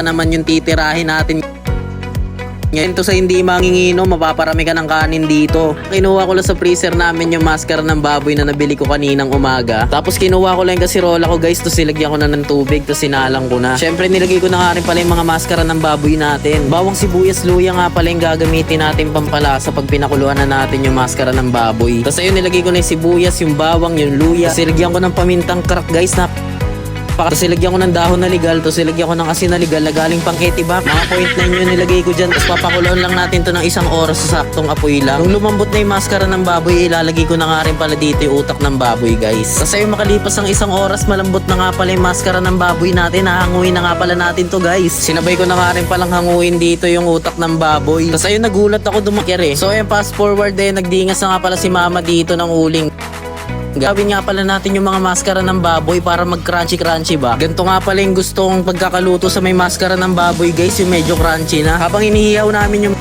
naman yung titirahin natin. Ngayon to sa hindi mangingino, mapaparami ka ng kanin dito. Kinuha ko lang sa freezer namin yung maskara ng baboy na nabili ko kaninang umaga. Tapos kinuha ko lang yung kasirola ko guys, to silagyan ko na ng tubig, to sinalang ko na. Syempre nilagay ko na nga rin pala yung mga maskara ng baboy natin. Bawang sibuyas luya nga pala yung gagamitin natin pampalasa pag pinakuluan na natin yung maskara ng baboy. Tapos ayun, nilagay ko na yung sibuyas, yung bawang, yung luya. Tapos silagyan ko ng pamintang crack guys na tapos silagyan ko ng dahon na legal, tapos silagyan ko ng asin na legal na galing pang ketibak. Mga 0.9 yun nilagay ko dyan. Tapos papakuloan lang natin to ng 1 oras sa saktong apoy lang. Nung lumambot na yung maskara ng baboy, ilalagay ko na nga rin pala dito yung utak ng baboy guys. Kasi yung makalipas ng 1 oras, malambot na nga pala yung maskara ng baboy natin. Hahanguin na nga pala natin to guys. Sinabay ko na nga rin palang hanguin dito yung utak ng baboy. Tapos ayun, nagulat ako dumakyar eh. So ayun, fast forward nagdingas na nga pala si mama dito ng uling. Gawin nga pala natin yung mga maskara ng baboy para mag crunchy ba. Ganito nga pala yung gustong pagkakaluto sa may maskara ng baboy guys, yung medyo crunchy na. Habang inihiyaw namin yung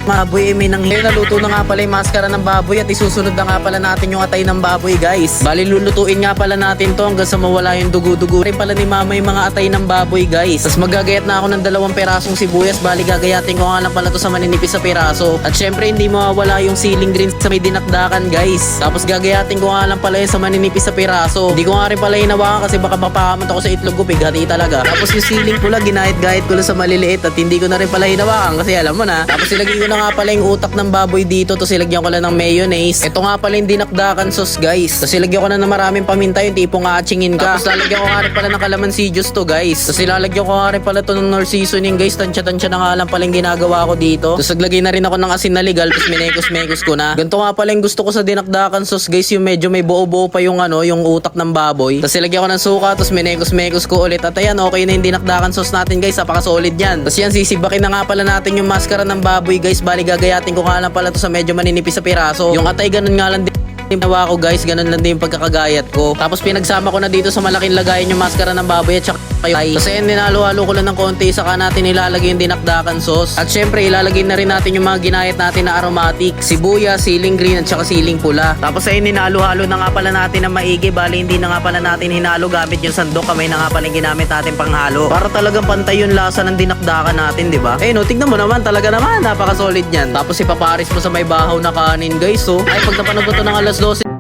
baboy, may naluto na nga pala yung maskara ng baboy at isusunod na nga pala natin yung atay ng baboy guys. Bali lulutuin nga pala natin to hanggang sa mawala yung dugo-dugo rin pala ni mama yung mga atay ng baboy guys. Tapos magagayat na ako ng 2 perasong sibuyas. Bali gagayatin ko nga lang pala to sa maninipis sa piraso. At syempre hindi mawawala yung ceiling green sa may dinakdakan guys. Tapos gagayatin ko nga lang pala yung sa maninipis sa piraso. Hindi ko nga rin pala hinawakan kasi baka mapakamot ako sa itlog ko, pighati talaga. Tapos yung ceiling pula ginahit-gahit ko lang sa maliliit at hindi ko na rin pala hinawakan kasi alam mo na. Tapos ilagay ko na nga pala yung utak ng baboy dito, to silagyan ko lang ng mayonnaise. Ito nga pala yung dinakdakan sauce guys. Tapos silagyan ko na ng maraming paminta, yung tipong aatsingin ka. Tapos lalagyan ko nga rin pala ng kalamansi juice to guys. Tapos ilalagyan ko nga rin pala to ng Knorr seasoning guys. Tansya-tansya na nga lang pala yung ginagawa ko dito. Tapos naglagay na rin ako ng asin na legal. Tapos minekos-mekos ko na. Ganito nga pala yung gusto ko sa dinakdakan sauce guys, yung medyo may buo-buo pa yung yung utak ng baboy. Tapos ilagyan ko ng suka, tapos minekos-mekos ko ulit. At ayan, okay na yung dinakdakan sauce natin guys, napaka-solid yan. Tapos yan, sisibakin na nga pala natin yung maskara ng baboy guys. Bali gagayatin ko nga lang pala to sa medyo maninipis sa piraso. Yung atay ganun nga lang din ginawa ko guys, ganun lang din yung pagkakagayat ko. Tapos pinagsama ko na dito sa malaking lagayan yung maskara ng baboy at saka yung kasi ninalo-halo ko lang ng konti, saka natin ilalagay yung dinakdakan sauce. At syempre ilalagay na rin natin yung mga ginayat natin na aromatic, sibuyas, siling green at saka siling pula. Tapos ayun, ninalo-halo na nga pala natin ng maigi. Bali hindi na nga pala natin hinalo gamit yung sandok, kamay na nga pala yung ginamit natin panghalo para talagang pantay yung lasa ng dinakdakan natin, di ba? Eh no, tignan mo naman, talaga naman napaka-solid niyan. Tapos ipaparis mo sa may bahaw na kanin guys. So ay pag napanood ko to ng alas 12